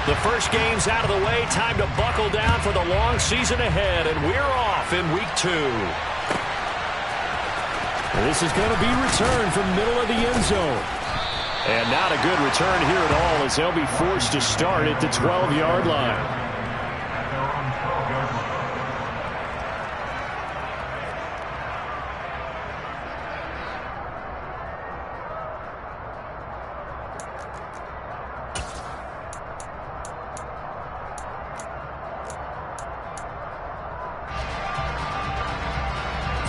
The first game's out of the way. Time to buckle down for the long season ahead, and we're off in week 2. This is going to be returned from middle of the end zone. And not a good return here at all, as they'll be forced to start at the 12-yard line.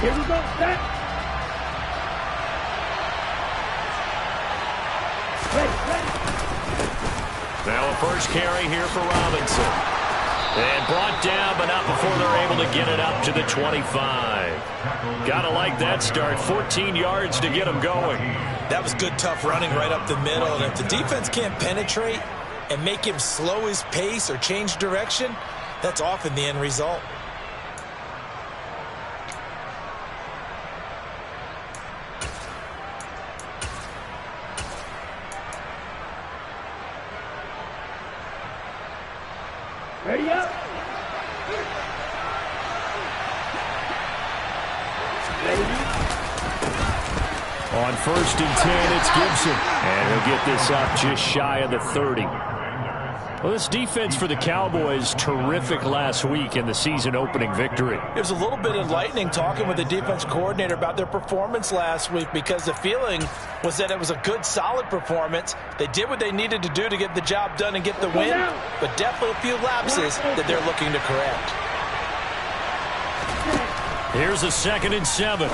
Here we go. Set. Now a first carry here for Robinson. And brought down, but not before they're able to get it up to the 25. Gotta like that start. 14 yards to get him going. That was good, tough running right up the middle. And if the defense can't penetrate and make him slow his pace or change direction, that's often the end result. Ready up. On 1st and 10, it's Gibson. And he'll get this up just shy of the 30. Well, this defense for the Cowboys, terrific last week in the season-opening victory. It was a little bit enlightening talking with the defense coordinator about their performance last week, because the feeling was that it was a good, solid performance. They did what they needed to do to get the job done and get the win, but definitely a few lapses that they're looking to correct. Here's a 2nd and 7.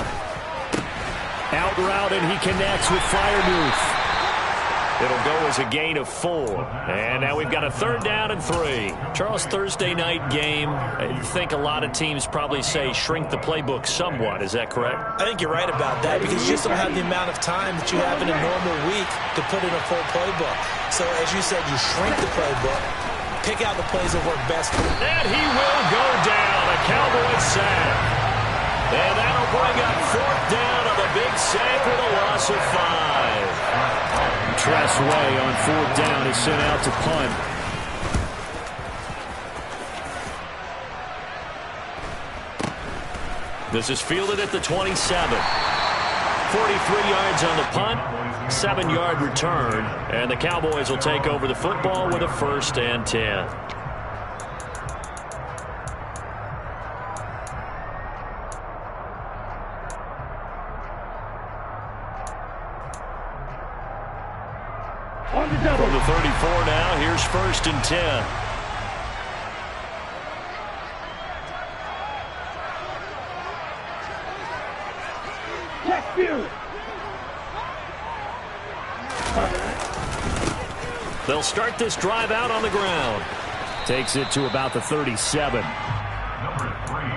Out route, and he connects with Freiermuth. It'll go as a gain of 4. And now we've got a 3rd down and 3. Charles, Thursday night game. I think a lot of teams probably say shrink the playbook somewhat. Is that correct? I think you're right about that, because you just don't have the amount of time that you have in a normal week to put in a full playbook. So, as you said, you shrink the playbook, pick out the plays that work best for you. And he will go down. A Cowboys sack. And that'll bring up 4th down on the big sack with a loss of 5. Tress Way on 4th down is sent out to punt. This is fielded at the 27. 43 yards on the punt, 7-yard return, and the Cowboys will take over the football with a 1st and 10. From the 34 now, here's 1st and 10. They'll start this drive out on the ground. Takes it to about the 37.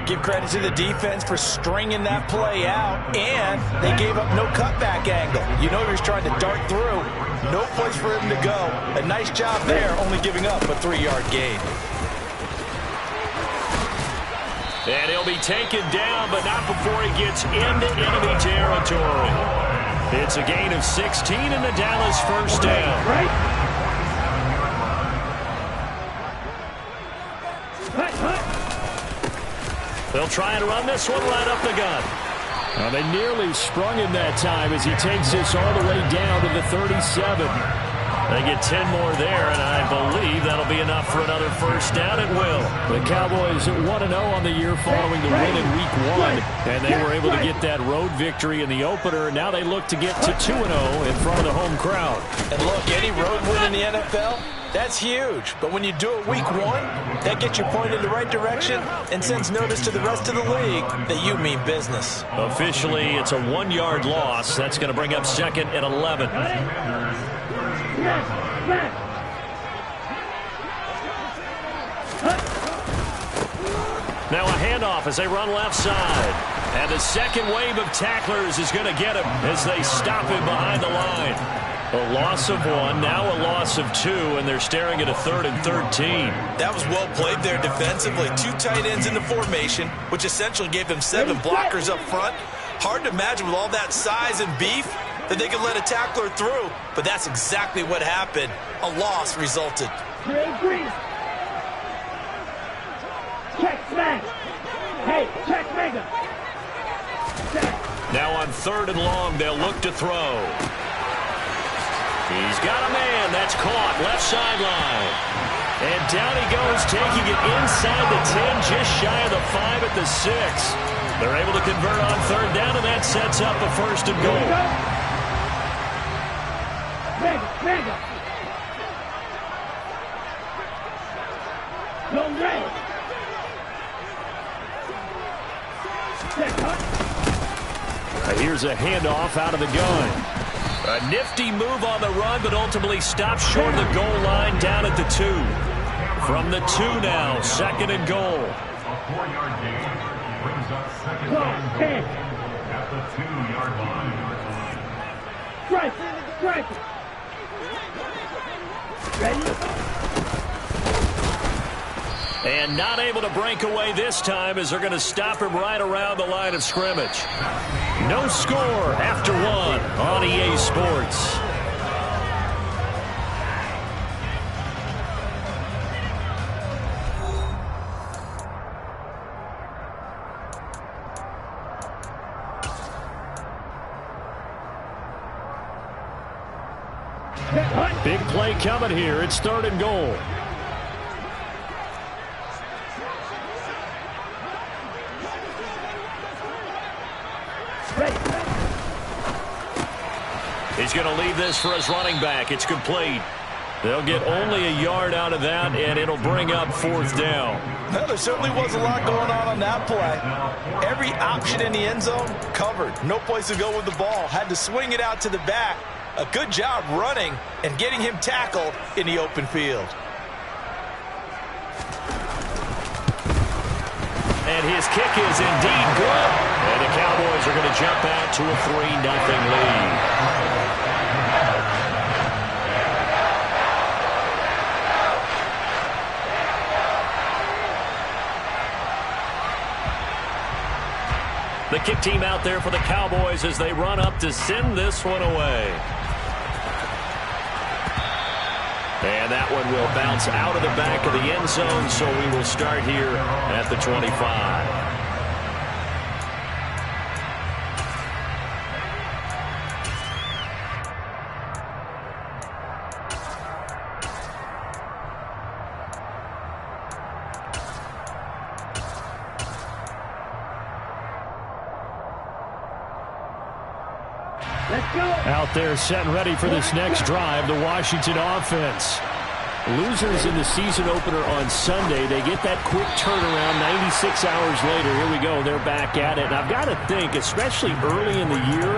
Give credit to the defense for stringing that play out, and they gave up no cutback angle. You know he was trying to dart through. No place for him to go. A nice job there, only giving up a 3-yard gain. And he'll be taken down, but not before he gets into enemy territory. It's a gain of 16 and the Dallas 1st down. Right. They'll try and run this one right up the gut. Well, they nearly sprung him that time as he takes this all the way down to the 37. They get 10 more there, and I believe that'll be enough for another 1st down at will. The Cowboys 1-0 on the year following the win in Week 1, and they were able to get that road victory in the opener. Now they look to get to 2-0 in front of the home crowd. And look, any road win in the NFL, that's huge. But when you do it Week 1, that gets you pointed in the right direction and sends notice to the rest of the league that you mean business. Officially, it's a 1-yard loss. That's going to bring up 2nd and 11. Now a handoff as they run left side. And the second wave of tacklers is going to get him as they stop him behind the line. A loss of 1, now a loss of 2, and they're staring at a 3rd and 13. That was well played there defensively. 2 tight ends in the formation, which essentially gave them 7 blockers up front. Hard to imagine with all that size and beef that they could let a tackler through, but that's exactly what happened. A loss resulted. Create grease. Check smash. Hey, check mega. Now on 3rd and long, they'll look to throw. He's got a man. That's caught. Left sideline. And down he goes, taking it inside the 10, just shy of the 5 at the 6. They're able to convert on 3rd down, and that sets up a 1st and goal. Mega, mega. Go red. Here's a handoff out of the gun. A nifty move on the run, but ultimately stopped short of the goal line down at the 2. From the 2 now, 2nd and goal. A 4-yard gain brings up 2nd and goal at the 2-yard line. Strike. Ready? And not able to break away this time as they're going to stop him right around the line of scrimmage. No score after 1 on EA Sports. Big play coming here. It's 3rd and goal. He's going to leave this for his running back. It's complete. They'll get only a yard out of that, and it'll bring up 4th down. Well, there certainly was a lot going on that play. Every option in the end zone covered. No place to go with the ball. Had to swing it out to the back. A good job running and getting him tackled in the open field. And his kick is indeed good. And the Cowboys are going to jump out to a 3-0 lead. The kick team out there for the Cowboys as they run up to send this one away. And that one will bounce out of the back of the end zone, so we will start here at the 25. Out there set and ready for this next drive, the Washington offense. Losers in the season opener on Sunday, they get that quick turnaround 96 hours later. Here we go, they're back at it. And I've got to think, especially early in the year,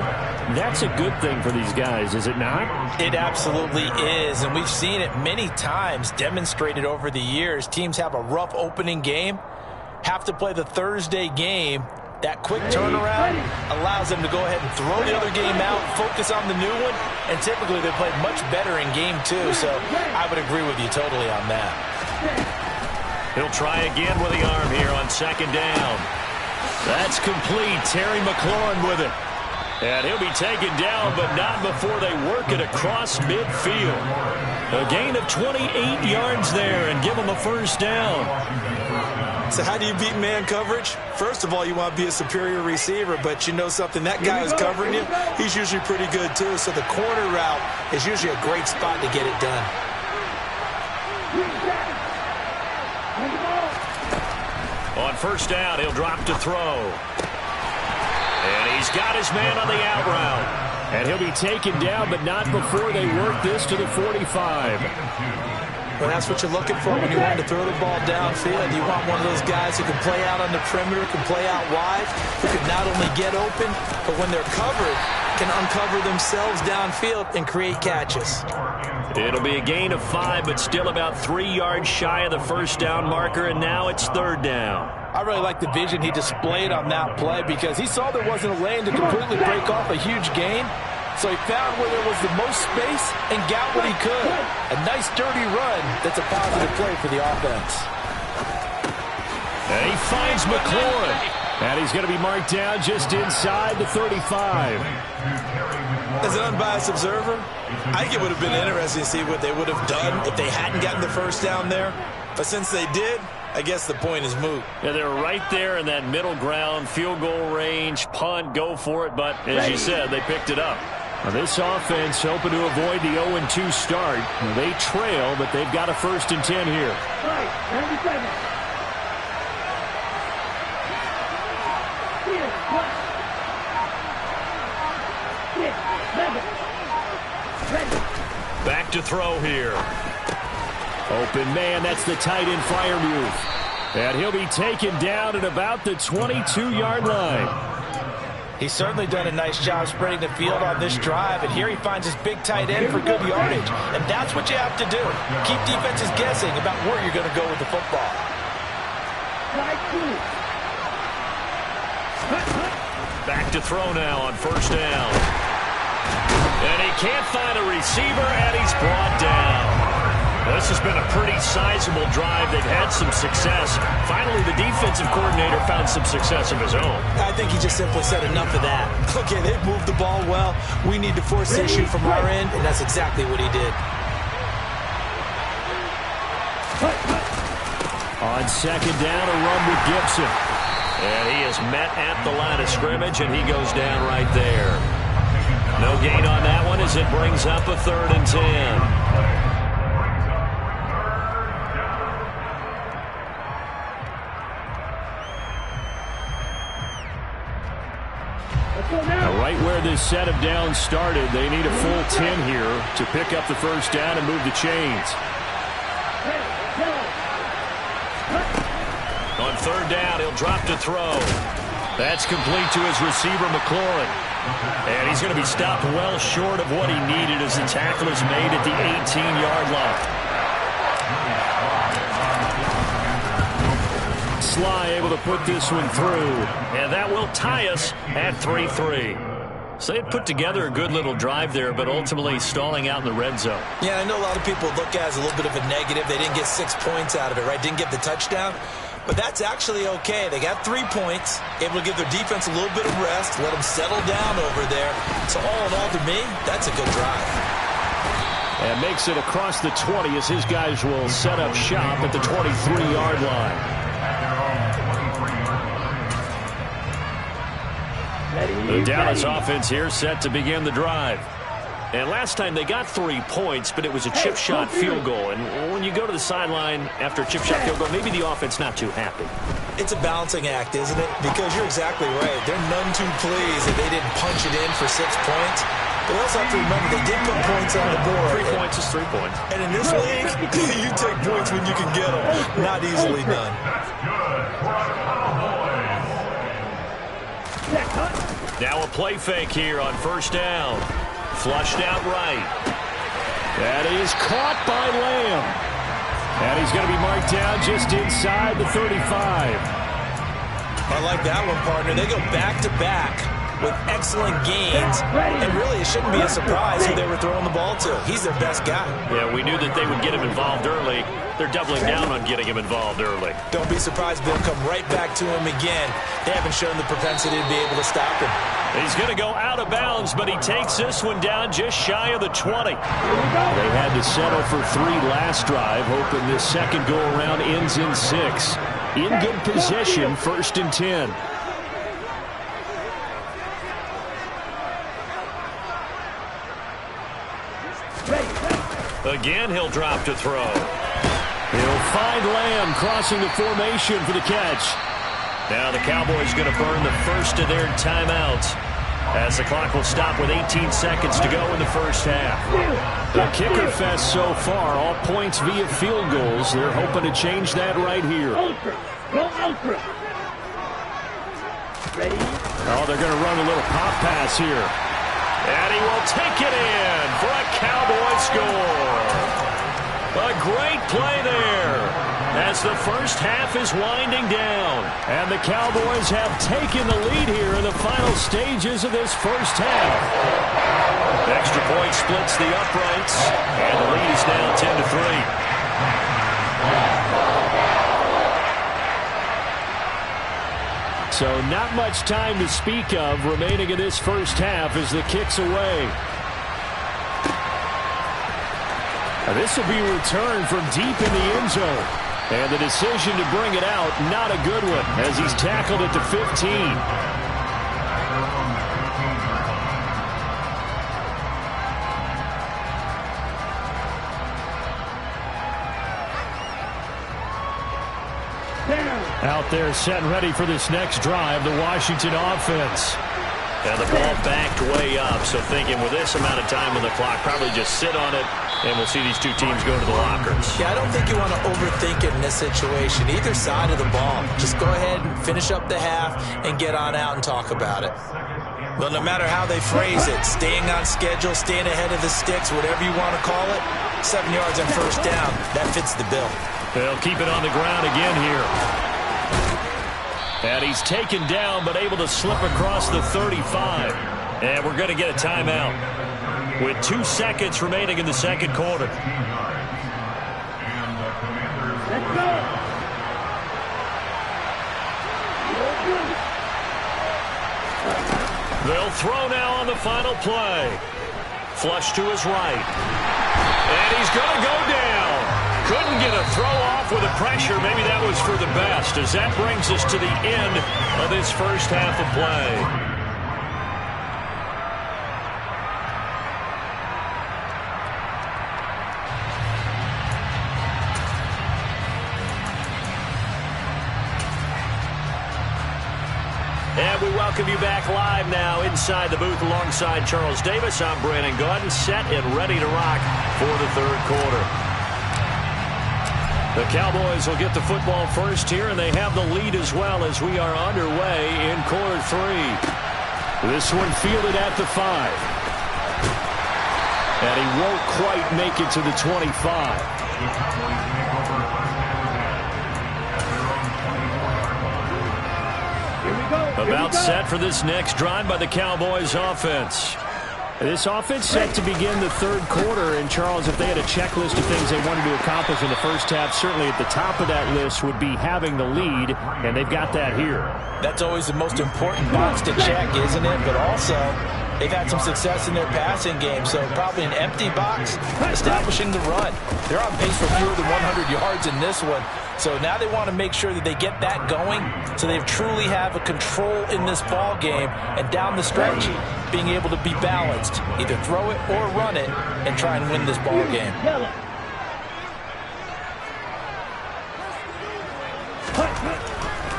that's a good thing for these guys, is it not? It absolutely is, and we've seen it many times demonstrated over the years. Teams have a rough opening game, have to play the Thursday game. That quick turnaround allows them to go ahead and throw the other game out, focus on the new one, and typically they play much better in game 2, so I would agree with you totally on that. He'll try again with the arm here on 2nd down. That's complete. Terry McLaurin with it. And he'll be taken down, but not before they work it across midfield. A gain of 28 yards there and give them a 1st down. So how do you beat man coverage? First of all, you want to be a superior receiver, but you know something, that guy who's covering you, he's usually pretty good too. So the corner route is usually a great spot to get it done. On 1st down, he'll drop to throw. And he's got his man on the out route. And he'll be taken down, but not before they work this to the 45. Well, that's what you're looking for when you want to throw the ball downfield. You want one of those guys who can play out on the perimeter, can play out wide, who can not only get open, but when they're covered, can uncover themselves downfield and create catches. It'll be a gain of 5, but still about 3 yards shy of the 1st down marker, and now it's 3rd down. I really like the vision he displayed on that play because he saw there wasn't a lane to completely break off a huge gain. So he found where there was the most space and got what he could. A nice, dirty run that's a positive play for the offense. And he finds McLaurin. And he's going to be marked down just inside the 35. As an unbiased observer, I think it would have been interesting to see what they would have done if they hadn't gotten the first down there. But since they did, I guess the point is moot. Yeah, they're right there in that middle ground, field goal range, punt, go for it. But as you said, they picked it up. Now, this offense hoping to avoid the 0-2 start. They trail, but they've got a 1st and 10 here. Right, 97. Back to throw here. Open man, that's the tight end Freiermuth. And he'll be taken down at about the 22-yard line. He's certainly done a nice job spreading the field on this drive, and here he finds his big tight end for good yardage. And that's what you have to do. Keep defenses guessing about where you're going to go with the football. Back to throw now on 1st down. And he can't find a receiver, and he's brought down. This has been a pretty sizable drive. They've had some success. Finally, the defensive coordinator found some success of his own. I think he just simply said enough of that. Okay, they've moved the ball well. We need to force the issue from our end, and that's exactly what he did. On 2nd down, a run with Gibson. And he is met at the line of scrimmage, and he goes down right there. No gain on that one as it brings up a 3rd and 10. Now, right where this set of downs started, they need a full 10 here to pick up the 1st down and move the chains. On 3rd down, he'll drop to throw. That's complete to his receiver, McLaurin. And he's going to be stopped well short of what he needed as the tackle is made at the 18-yard line. Sly able to put this one through. And that will tie us at 3-3. So they put together a good little drive there, but ultimately stalling out in the red zone. Yeah, I know a lot of people look at it as a little bit of a negative. They didn't get 6 points out of it, right? Didn't get the touchdown. But that's actually okay. They got 3 points, able to give their defense a little bit of rest, let them settle down over there. So all in all, to me, that's a good drive. And makes it across the 20 as his guys will set up shop at the 23-yard line. The Dallas offense here set to begin the drive. And last time they got 3 points, but it was a chip shot field goal. And when you go to the sideline after a chip shot field goal, maybe the offense not too happy. It's a balancing act, isn't it? Because you're exactly right. They're none too pleased that they didn't punch it in for 6 points. But we also have to remember they did put points on the board. 3 points is 3 points. And in this league, you take points when you can get them. Not easily done. Now a play fake here on 1st down. Flushed out right. That is caught by Lamb. And he's going to be marked down just inside the 35. I like that one, partner. They go back-to-back with excellent gains. And really, it shouldn't be a surprise who they were throwing the ball to. He's their best guy. Yeah, we knew that they would get him involved early. They're doubling down on getting him involved early. Don't be surprised they'll come right back to him again. They haven't shown the propensity to be able to stop him. He's going to go out of bounds, but he takes this one down just shy of the 20. They had to settle for 3 last drive, hoping this second go-around ends in 6. In good position, 1st and 10. Again, he'll drop to throw. He'll find Lamb crossing the formation for the catch. Now the Cowboys going to burn the first of their timeouts as the clock will stop with 18 seconds to go in the first half. The kicker fest so far, all points via field goals. They're hoping to change that right here. Ultra. Go ultra. Ready? Oh, they're going to run a little pop pass here. And he will take it in for a Cowboy score. A great play there as the first half is winding down. And the Cowboys have taken the lead here in the final stages of this first half. Extra point splits the uprights, and the lead is now 10-3. So not much time to speak of remaining in this first half as the kick's away. This will be returned from deep in the end zone. And the decision to bring it out, not a good one, as he's tackled at the 15. Out there set and ready for this next drive, the Washington offense. And the ball backed way up, so thinking with this amount of time on the clock, probably just sit on it, and we'll see these two teams go to the lockers. Yeah, I don't think you want to overthink it in this situation. Either side of the ball. Just go ahead and finish up the half and get on out and talk about it. But no matter how they phrase it, staying on schedule, staying ahead of the sticks, whatever you want to call it, 7 yards on first down, that fits the bill. They'll keep it on the ground again here. And he's taken down, but able to slip across the 35. And we're going to get a timeout with 2 seconds remaining in the second quarter. Let's go. They'll throw now on the final play. Flush to his right. And he's going to go down. Couldn't get a throw off with the pressure. Maybe that was for the best, as that brings us to the end of this first half of play. And we welcome you back live now inside the booth alongside Charles Davis. I'm Brandon Gaudin, set and ready to rock for the third quarter. The Cowboys will get the football first here, and they have the lead as well as we are underway in quarter 3. This one fielded at the 5. And he won't quite make it to the 25. About set for this next drive by the Cowboys offense. This offense set to begin the third quarter. And, Charles, if they had a checklist of things they wanted to accomplish in the first half, certainly at the top of that list would be having the lead, and they've got that here. That's always the most important box to check, isn't it? But also, they've had some success in their passing game, so probably an empty box establishing the run. They're on pace for fewer than 100 yards in this one. So now they want to make sure that they get that going so they truly have a control in this ball game, and down the stretch being able to be balanced, either throw it or run it and try and win this ball game.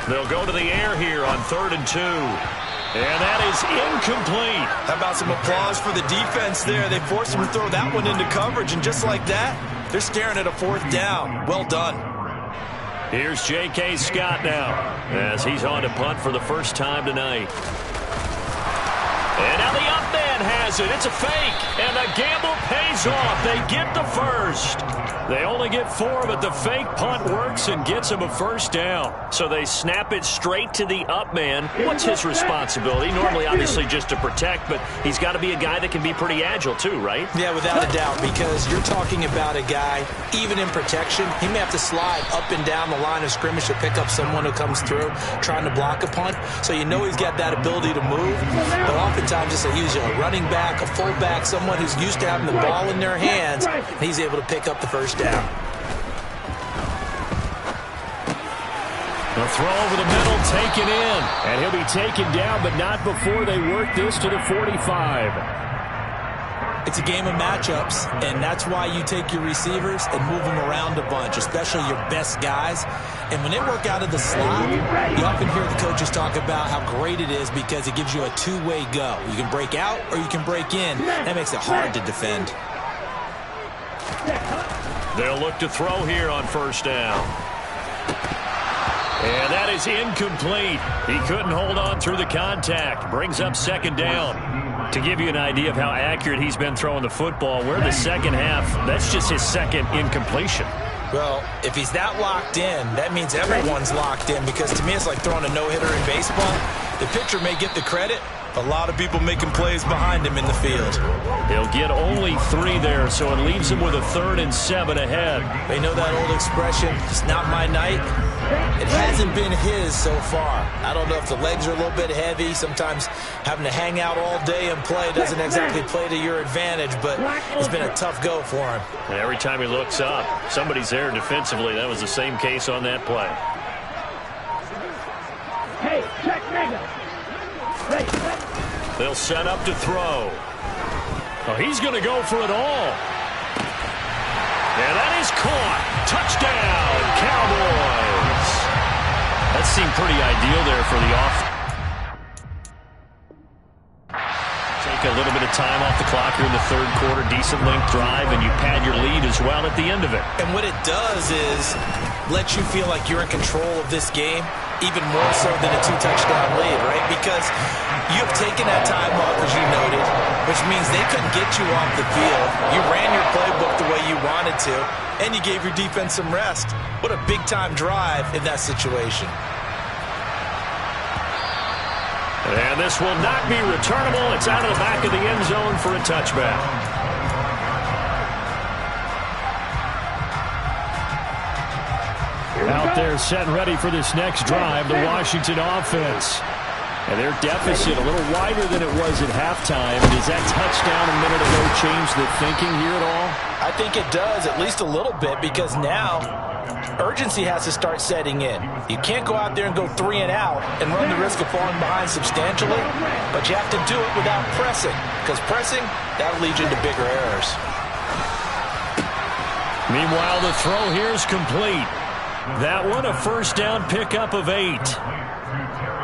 They'll go to the air here on 3rd and 2. And that is incomplete. How about some applause for the defense there? They forced him to throw that one into coverage, and just like that, they're staring at a 4th down. Well done. Here's J.K. Scott now as he's on to punt for the first time tonight. And now the up man has it. It's a fake, and the gamble pays off. They get the first. They only get 4, but the fake punt works and gets them a first down. So they snap it straight to the up man. What's his responsibility? Normally, obviously, just to protect, but he's got to be a guy that can be pretty agile too, right? Yeah, without a doubt, because you're talking about a guy, even in protection, he may have to slide up and down the line of scrimmage to pick up someone who comes through trying to block a punt. So you know he's got that ability to move, but oftentimes it's usually a running back, a fullback, someone who's used to having the ball in their hands, and he's able to pick up the first down. The throw over the middle, taken in. And he'll be taken down, but not before they work this to the 45. It's a game of matchups, and that's why you take your receivers and move them around a bunch, especially your best guys. And when they work out of the slot, you often hear the coaches talk about how great it is because it gives you a two-way go. You can break out or you can break in. That makes it hard to defend. They'll look to throw here on first down. And that is incomplete. He couldn't hold on through the contact. Brings up second down. To give you an idea of how accurate he's been throwing the football, we're in the second half. That's just his second incompletion. Well, if he's that locked in, that means everyone's locked in, because to me it's like throwing a no-hitter in baseball. The pitcher may get the credit, A lot of people making plays behind him in the field. He'll get only 3 there, so it leaves him with a 3rd and 7 ahead. They know that old expression, it's not my night. It hasn't been his so far. I don't know if the legs are a little bit heavy. Sometimes having to hang out all day and play doesn't exactly play to your advantage, but it's been a tough go for him. And every time he looks up, somebody's there defensively. That was the same case on that play. Hey, check mega. They'll set up to throw. Oh, he's going to go for it all. And that is caught. Touchdown, Cowboys. That seemed pretty ideal there for the offense. Take a little bit of time off the clock here in the 3rd quarter. Decent length drive, and you pad your lead as well at the end of it. And what it does is let you feel like you're in control of this game, even more so than a 2-touchdown lead, right? Because you have taken that time off, as you noted, which means they couldn't get you off the field. You ran your playbook the way you wanted to, and you gave your defense some rest. What a big-time drive in that situation. And this will not be returnable. It's out of the back of the end zone for a touchback. Out there set and ready for this next drive, the Washington offense. And their deficit a little wider than it was at halftime. Does that touchdown a minute ago change the thinking here at all? I think it does, at least a little bit, because now urgency has to start setting in. You can't go out there and go 3 and out and run the risk of falling behind substantially, but you have to do it without pressing, because pressing, that'll lead you into bigger errors. Meanwhile, the throw here is complete. That one a first down pickup of 8.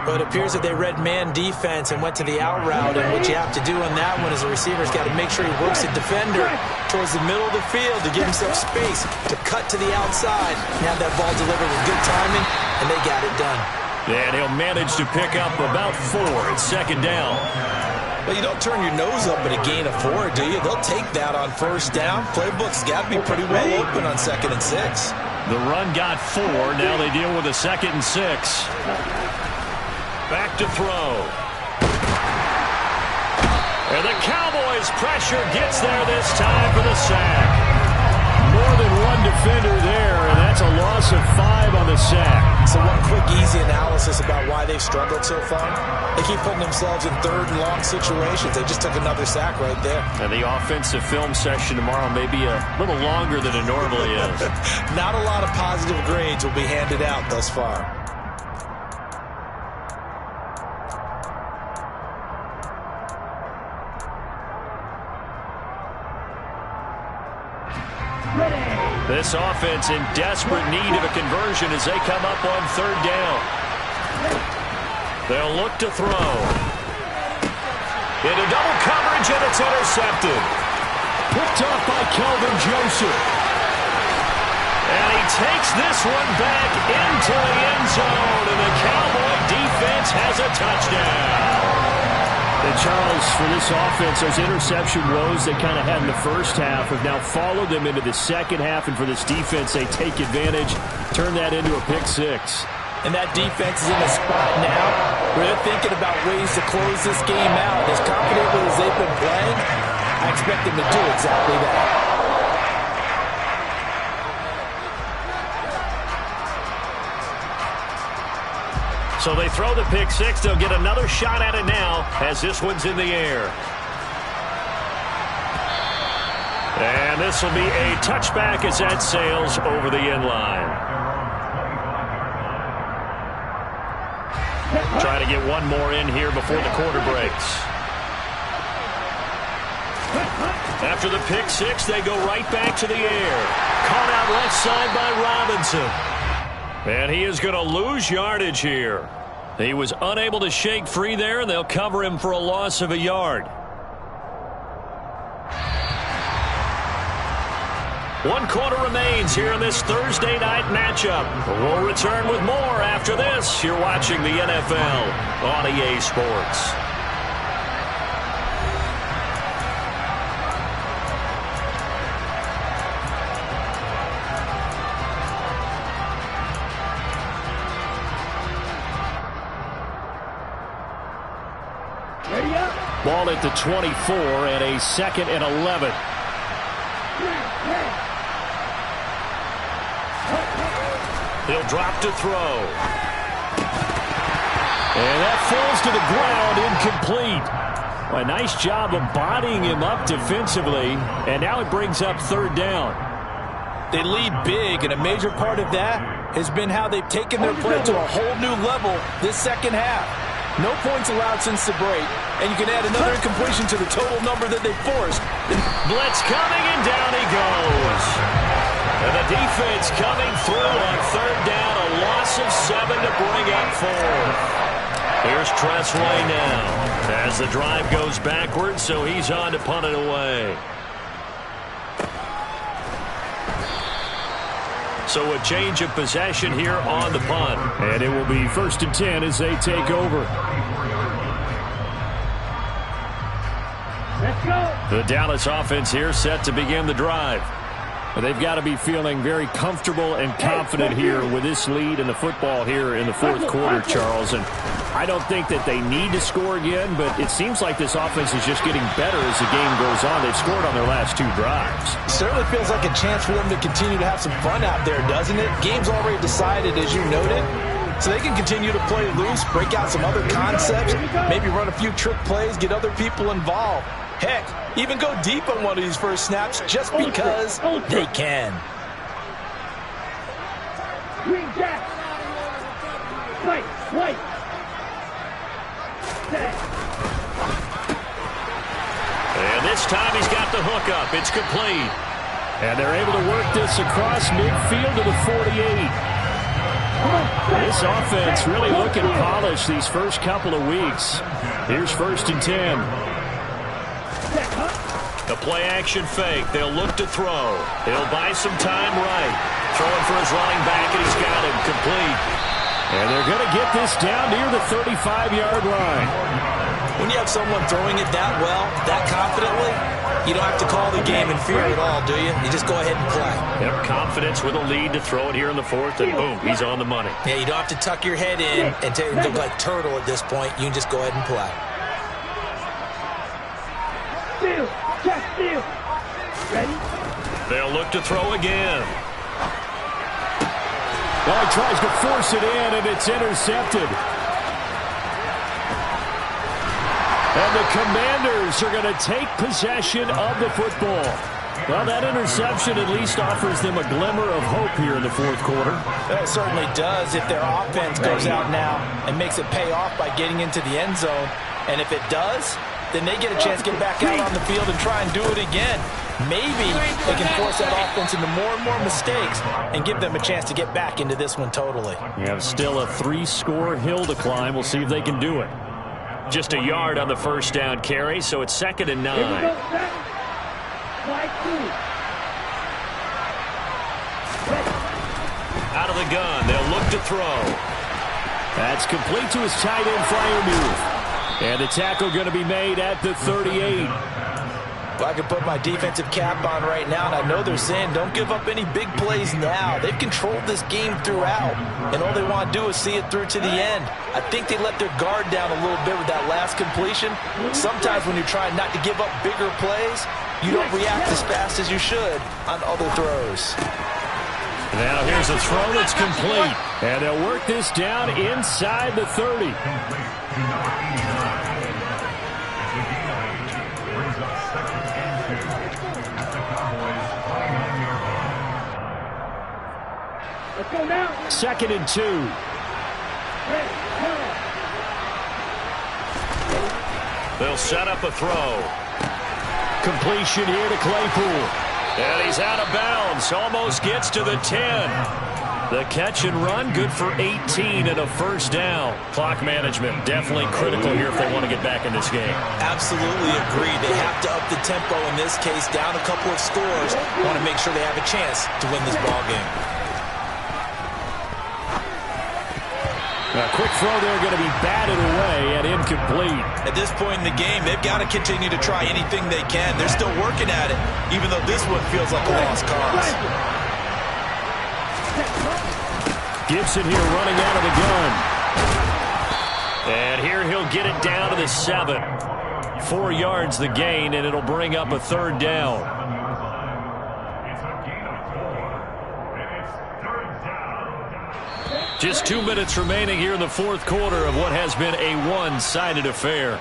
But it appears that they read man defense and went to the out route, and what you have to do on that one is the receiver's got to make sure he works the defender towards the middle of the field to give himself space to cut to the outside and have that ball delivered with good timing, and they got it done. And he'll manage to pick up about 4 at 2nd down. Well, you don't turn your nose up at a gain of 4, do you? They'll take that on 1st down. Playbook's got to be pretty well open on 2nd and 6. The run got 4. Now they deal with a 2nd and 6. Back to throw. And the Cowboys' pressure gets there this time for the sack. More than one defender there, and that's a loss of 5 on the sack. So one quick, easy analysis about why they've struggled so far. They keep putting themselves in 3rd and long situations. They just took another sack right there. And the offensive film session tomorrow may be a little longer than it normally is. Not a lot of positive grades will be handed out thus far. This offense in desperate need of a conversion as they come up on 3rd down. They'll look to throw. Into double coverage, and it's intercepted. Picked off by Kelvin Joseph. And he takes this one back into the end zone, and the Cowboy defense has a touchdown. And Charles, for this offense, those interception woes they kind of had in the first half have now followed them into the second half, and for this defense, they take advantage, turn that into a pick 6. And that defense is in a spot now where they're thinking about ways to close this game out. As confidently as they've been playing, I expect them to do exactly that. So they throw the pick 6. They'll get another shot at it now as this one's in the air. And this will be a touchback as that sails over the end line. Try to get one more in here before the quarter breaks. After the pick 6, they go right back to the air. Caught out left side by Robinson. And he is going to lose yardage here. He was unable to shake free there, and they'll cover him for a loss of a yard. 1 quarter remains here in this Thursday night matchup. We'll return with more after this. You're watching the NFL on EA Sports. Ready Ball at the 24 and a 2nd and 11. He'll drop to throw. And that falls to the ground, incomplete. Well, a nice job of bodying him up defensively, and now it brings up 3rd down. They lead big, and a major part of that has been how they've taken their play to a whole new level this second half. No points allowed since the break, and you can add another incompletion to the total number that they forced. Blitz coming, and down he goes. And the defense coming through on 3rd down, a loss of 7 to bring up 4. Here's Tressway now as the drive goes backwards, so he's on to punt it away. So a change of possession here on the punt. And it will be 1st and 10 as they take over. Let's go. The Dallas offense here set to begin the drive. They've got to be feeling very comfortable and confident here with this lead in the football here in the 4th quarter, Charles. And I don't think that they need to score again, but it seems like this offense is just getting better as the game goes on. They've scored on their last 2 drives. Certainly feels like a chance for them to continue to have some fun out there, doesn't it? Game's already decided, as you noted. So they can continue to play loose, break out some other concepts, maybe run a few trick plays, get other people involved. Heck, even go deep on one of these first snaps just because they can. Green Jack. White. White. And this time he's got the hook up. It's complete. And they're able to work this across midfield to the 48. This offense really looking polished these first couple of weeks. Here's 1st and 10. The play-action fake. They'll look to throw. He'll buy some time right. Throwing for his running back, and he's got him complete. And they're going to get this down near the 35-yard line. When you have someone throwing it that well, that confidently, you don't have to call the game in fear at all, do you? You just go ahead and play. Yep, confidence with a lead to throw it here in the 4th, and boom, he's on the money. Yeah, you don't have to tuck your head in and look like turtle at this point. You can just go ahead and play. Steal. Jack, steal. Ready? They'll look to throw again. Well, he tries to force it in, and it's intercepted. And the Commanders are going to take possession of the football. Well, that interception at least offers them a glimmer of hope here in the 4th quarter. It certainly does if their offense goes out now and makes it pay off by getting into the end zone. And if it does, then they get a chance to get back out on the field and try and do it again. Maybe they can force that offense into more and more mistakes and give them a chance to get back into this one totally. You have still a 3-score hill to climb. We'll see if they can do it. Just a yard on the 1st down carry, so it's 2nd and 9. Out of the gun, they'll look to throw. That's complete to his tight end, Freiermuth. And the tackle going to be made at the 38. Well, I can put my defensive cap on right now, and I know they're saying don't give up any big plays now. They've controlled this game throughout, and all they want to do is see it through to the end. I think they let their guard down a little bit with that last completion. Sometimes when you're trying not to give up bigger plays, you don't react as fast as you should on other throws. Now here's a throw that's complete. And they'll work this down inside the 30. Let's go now. 2nd and 2. They'll set up a throw. Completion here to Claypool. And he's out of bounds. Almost gets to the 10. The catch and run, good for 18 and a 1st down. Clock management, definitely critical here if they want to get back in this game. Absolutely agreed. They have to up the tempo in this case, down a couple of scores. Want to make sure they have a chance to win this ball game. A quick throw there going to be batted away and incomplete. At this point in the game, they've got to continue to try anything they can. They're still working at it, even though this one feels like a lost cause. Gibson here running out of the gun. And here he'll get it down to the 7. 4 yards the gain, and it'll bring up a third down. It's a gain of 4, and it's third down. Just 2 minutes remaining here in the fourth quarter of what has been a one-sided affair.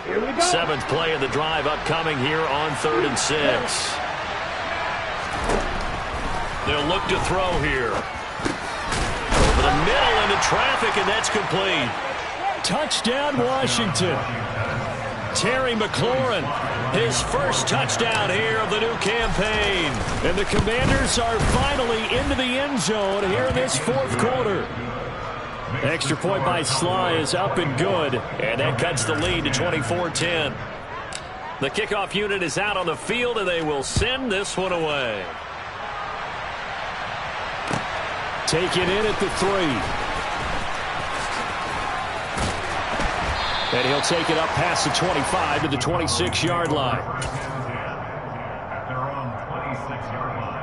Here we go. 7th play of the drive upcoming here on 3rd and 6. They'll look to throw here. Over the middle into traffic, and that's complete. Touchdown, Washington. Terry McLaurin, his first touchdown here of the new campaign. And the Commanders are finally into the end zone here in this fourth quarter. Extra point by Sly is up and good, and that cuts the lead to 24-10. The kickoff unit is out on the field, and they will send this one away. Take it in at the 3. And he'll take it up past the 25 to the 26-yard line. At their own 26-yard line.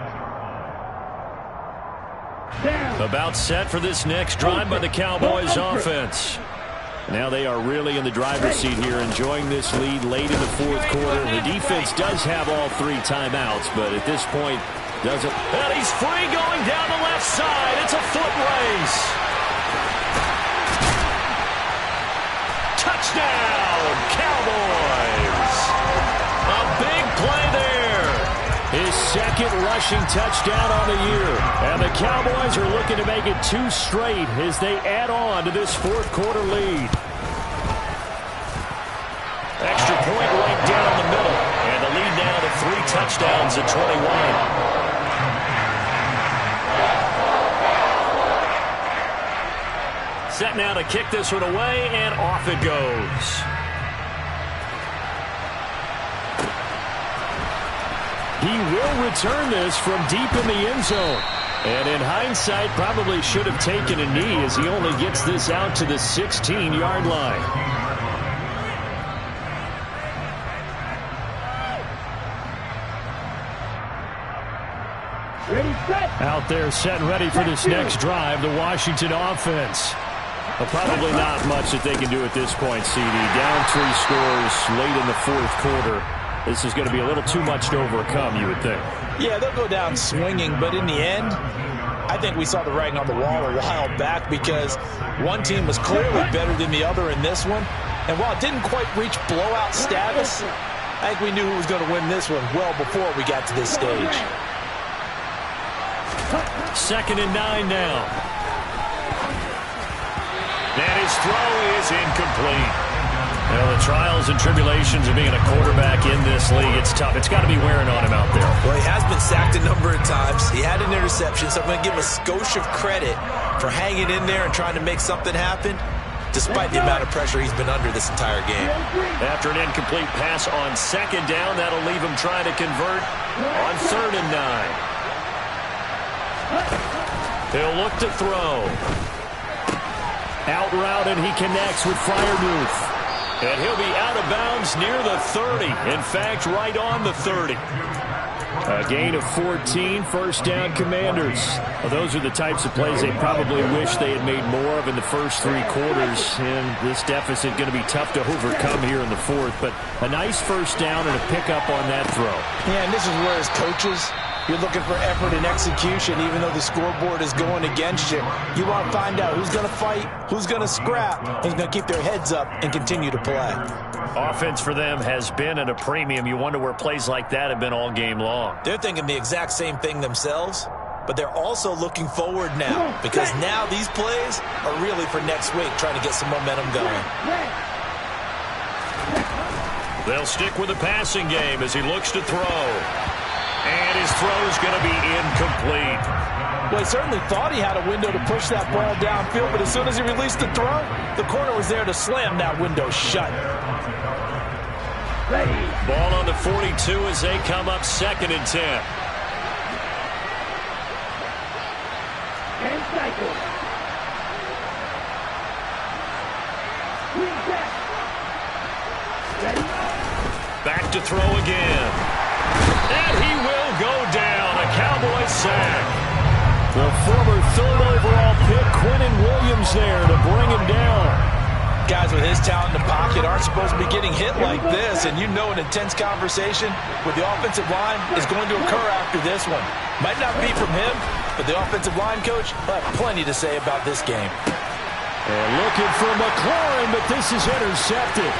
About set for this next drive by the Cowboys offense. Now they are really in the driver's seat here, enjoying this lead late in the fourth quarter. The defense does have all 3 timeouts, but at this point doesn't. And he's free going down the left side. It's a foot race. Touchdown, Cowboys. A big play there. His second rushing touchdown on the year. And the Cowboys are looking to make it 2 straight as they add on to this fourth quarter lead. Extra point right down the middle. And the lead now to 3 touchdowns at 21. Set now to kick this one away, and off it goes. He will return this from deep in the end zone. And in hindsight, probably should have taken a knee as he only gets this out to the 16-yard line. Ready, set. Out there set and ready for this next drive, the Washington offense. Well, probably not much that they can do at this point, CD. Down 3 scores late in the fourth quarter. This is going to be a little too much to overcome, you would think. Yeah, they'll go down swinging, but in the end, I think we saw the writing on the wall a while back because one team was clearly better than the other in this one. And while it didn't quite reach blowout status, I think we knew who was going to win this one well before we got to this stage. 2nd and 9 now. And his throw is incomplete. Well, the trials and tribulations of being a quarterback in this league, it's tough. It's got to be wearing on him out there. Well, he has been sacked a number of times. He had an interception, so I'm going to give him a skosh of credit for hanging in there and trying to make something happen, despite the amount of pressure he's been under this entire game. After an incomplete pass on 2nd down, that'll leave him trying to convert on 3rd and 9. He'll look to throw. Out route, and he connects with Freiermuth. And he'll be out of bounds near the 30. In fact, right on the 30. A gain of 14, first down Commanders. Well, those are the types of plays they probably wish they had made more of in the first 3 quarters. And this deficit going to be tough to overcome here in the fourth. But a nice first down and a pickup on that throw. Yeah, and this is where as coaches, you're looking for effort and execution, even though the scoreboard is going against you. You want to find out who's going to fight, who's going to scrap, who's going to keep their heads up and continue to play. Offense for them has been at a premium. You wonder where plays like that have been all game long. They're thinking the exact same thing themselves, but they're also looking forward now because now these plays are really for next week, trying to get some momentum going. They'll stick with the passing game as he looks to throw. And his throw is going to be incomplete. Well, he certainly thought he had a window to push that ball downfield, but as soon as he released the throw, the corner was there to slam that window shut. Ready. Ball on the 42 as they come up 2nd and 10. And cycle. Reset. Ready. Back to throw again. And he will go down. A Cowboy sack. The former third overall pick, Quentin Williams, there to bring him down. Guys with his talent in the pocket aren't supposed to be getting hit like this, and you know an intense conversation with the offensive line is going to occur after this one. Might not be from him, but the offensive line coach will have plenty to say about this game. And looking for McLaurin, but this is intercepted.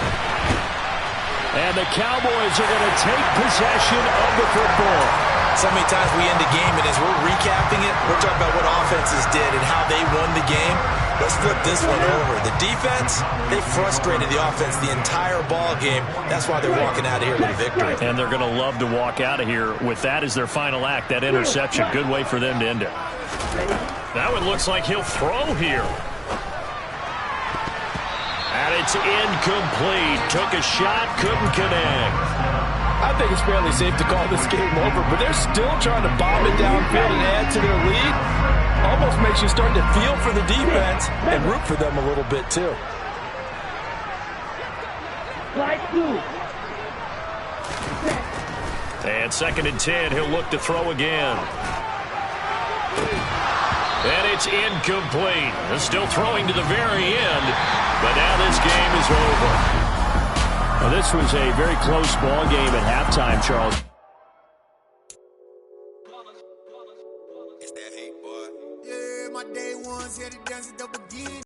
And the Cowboys are going to take possession of the football. So many times we end the game, and as we're recapping it, we're talking about what offenses did and how they won the game. Let's flip this one over. The defense, they frustrated the offense the entire ball game. That's why they're walking out of here with a victory. And they're going to love to walk out of here with that as their final act, that interception. Good way for them to end it. That one looks like he'll throw here. And it's incomplete. Took a shot, couldn't connect. I think it's fairly safe to call this game over, but they're still trying to bomb it downfield and add to their lead. Almost makes you start to feel for the defense and root for them a little bit, too. And 2nd and 10, he'll look to throw again. And it's incomplete. They're still throwing to the very end, but now this game is over. Well, this was a very close ball game at halftime, Charles. It's that hate, boy. Yeah, my day ones here to dance it up again.